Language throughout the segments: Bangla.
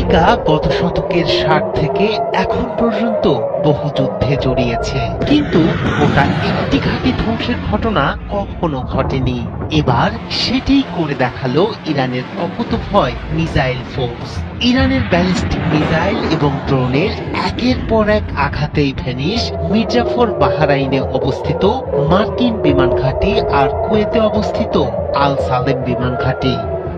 আমেরিকা গত শতকের ৬০ থেকে এখন পর্যন্ত বহু যুদ্ধে জড়িয়েছে, কিন্তু ওটা একটি ঘাঁটি ধ্বংসের ঘটনা কখনো ঘটেনি। এবার সেটাই করে দেখালো ইরানের অকুতোভয় মিসাইল ফোর্স। ইরানের ব্যালিস্টিক মিসাইল এবং ড্রোনের একের পর এক আঘাতেই ভেনিস মির্জাফর বাহরাইনে অবস্থিত মার্কিন বিমান ঘাঁটি আর কুয়েতে অবস্থিত আল সালেম বিমান ঘাঁটি।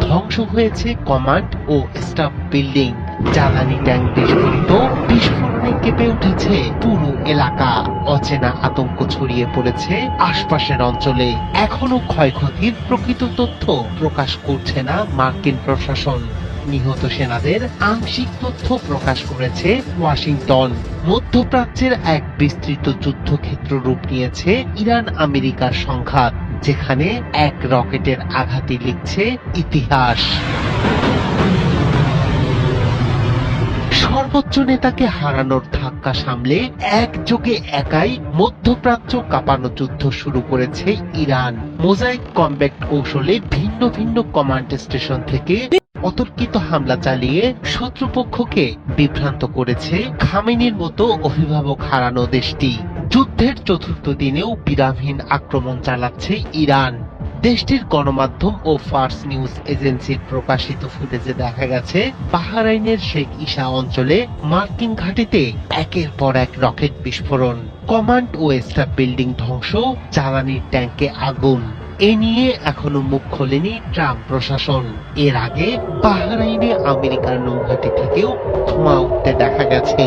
ধ্বংস হয়েছে কমান্ড ও স্টাফ বিল্ডিং। জ্বালানি ট্যাঙ্ক বিস্ফোরিত, বিস্ফোরণে কেঁপে উঠেছে পুরো এলাকা। অচেনা আতঙ্ক ছড়িয়ে পড়েছে আশপাশের অঞ্চলে। এখনো ক্ষয়ক্ষতির প্রকৃত তথ্য প্রকাশ করছে না মার্কিন প্রশাসন। নিহত সেনাদের আংশিক তথ্য প্রকাশ করেছে ওয়াশিংটন। মধ্যপ্রাচ্যের এক বিস্তৃত যুদ্ধক্ষেত্র রূপ নিয়েছে ইরান আমেরিকার সংঘাত, যেখানে এক রকেটের আঘাতই লিখছে ইতিহাস। সর্বোচ্চ নেতাকে হারানোর ধাক্কা সামলে একযোগে একাই মধ্যপ্রাচ্য কাঁপানো যুদ্ধ শুরু করেছে ইরান। মোজাইক কমব্যাট কৌশলে ভিন্ন ভিন্ন কমান্ড স্টেশন থেকে অতর্কিত হামলা চালিয়ে শত্রুপক্ষকে বিভ্রান্ত করেছে খামেনির মতো অভিভাবক হারানো দেশটি। যুদ্ধের চতুর্থ দিনেও বিরামহীন আক্রমণ চালাচ্ছে ইরান। দেশটির গণমাধ্যম ও ফার্স নিউজ এজেন্সির প্রকাশিত ফুটেজে দেখা গেছে বাহরাইনের শেখ ইসা অঞ্চলে মার্কিন ঘাঁটিতে একের পর এক রকেট বিস্ফোরণ, কমান্ড ও স্টাফ বিল্ডিং ধ্বংস, জ্বালানির ট্যাঙ্কে আগুন। এ নিয়ে এখনো মুখ খোলেনি ট্রাম্প প্রশাসন। এর আগে বাহরাইনে আমেরিকার নৌঘাঁটি থেকেও ধোঁয়া উঠতে দেখা গেছে।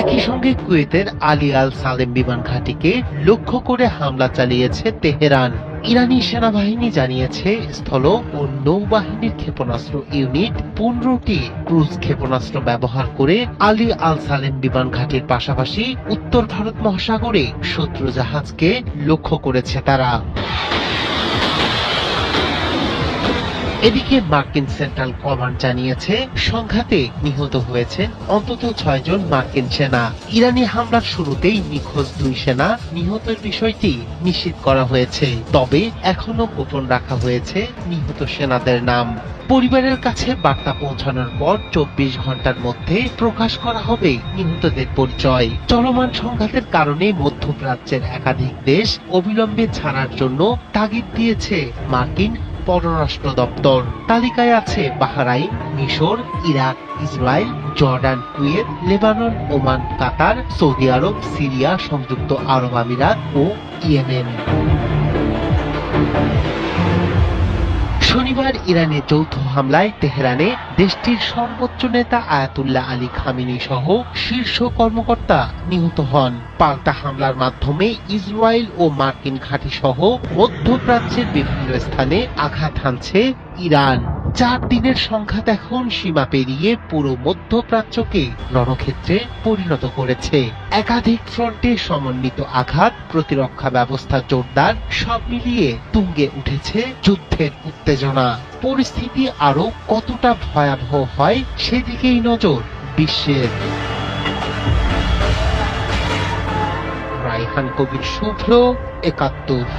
একই সঙ্গে কুয়েতের আলী আল সালেম বিমান ঘাঁটিকে লক্ষ্য করে হামলা চালিয়েছে তেহরান। ইরানি সেনাবাহিনী জানিয়েছে স্থল ও নৌবাহিনীর ক্ষেপণাস্ত্র ইউনিট 15টি ক্রুজ ক্ষেপণাস্ত্র ব্যবহার করে আলী আল সালেম বিমান ঘাঁটির পাশাপাশি উত্তর ভারত মহাসাগরে শত্রু জাহাজকে লক্ষ্য করেছে তারা। এদিকে মার্কিন সেন্ট্রাল কমান্ড জানিয়েছে সংঘাতে নিহত হয়েছেন অন্তত 6 জন মার্কিন সেনা। ইরানি হামলার শুরুতেই নিখোঁজ 2 সেনা নিহতের বিষয়টি নিশ্চিত করা হয়েছে, তবে এখনো গোপন রাখা হয়েছে নিহত সেনাদের নাম। পরিবারের কাছে বার্তা পৌঁছানোর পর 24 ঘন্টার মধ্যে প্রকাশ করা হবে নিহতদের পরিচয়। চলমান সংঘাতের কারণে মধ্যপ্রাচ্যের একাধিক দেশ অবিলম্বে ছাড়ার জন্য তাগিদ দিয়েছে মার্কিন পররাষ্ট্র দপ্তর। তালিকায় আছে বাহরাইন, মিশর, Iraq, Israel, Jordan, Kuwait, Lebanon, Oman, Qatar, Saudi Arab, Syria, সংযুক্ত আরব আমিরাত ও ইয়েমেন। শনিবার ইরানের যৌথ হামলায় তেহরানে দেশটির সর্বোচ্চ নেতা আয়াতুল্লাহ আলী খামেনি সহ শীর্ষ কর্মকর্তা নিহত হন। পাল্টা হামলার মাধ্যমে ইসরায়েল ও মার্কিন ঘাঁটি সহ মধ্যপ্রাচ্যের বিভিন্ন স্থানে আঘাত হানছে ইরান। 4 দিনের সংঘাত এখন সীমা পেরিয়ে পুরো মধ্যপ্রাচ্যকে রণক্ষেত্রে পরিণত করেছে। একাধিক ফ্রন্টে সমন্বিত আঘাত, প্রতিরক্ষা ব্যবস্থা জোরদার, সব মিলিয়ে তুঙ্গে উঠেছে যুদ্ধের উত্তেজনা। পরিস্থিতি আরো কতটা ভয়াবহ হয় সেদিকেই নজর বিশ্বের। রায়হান কবির শুভ্র, ৭১।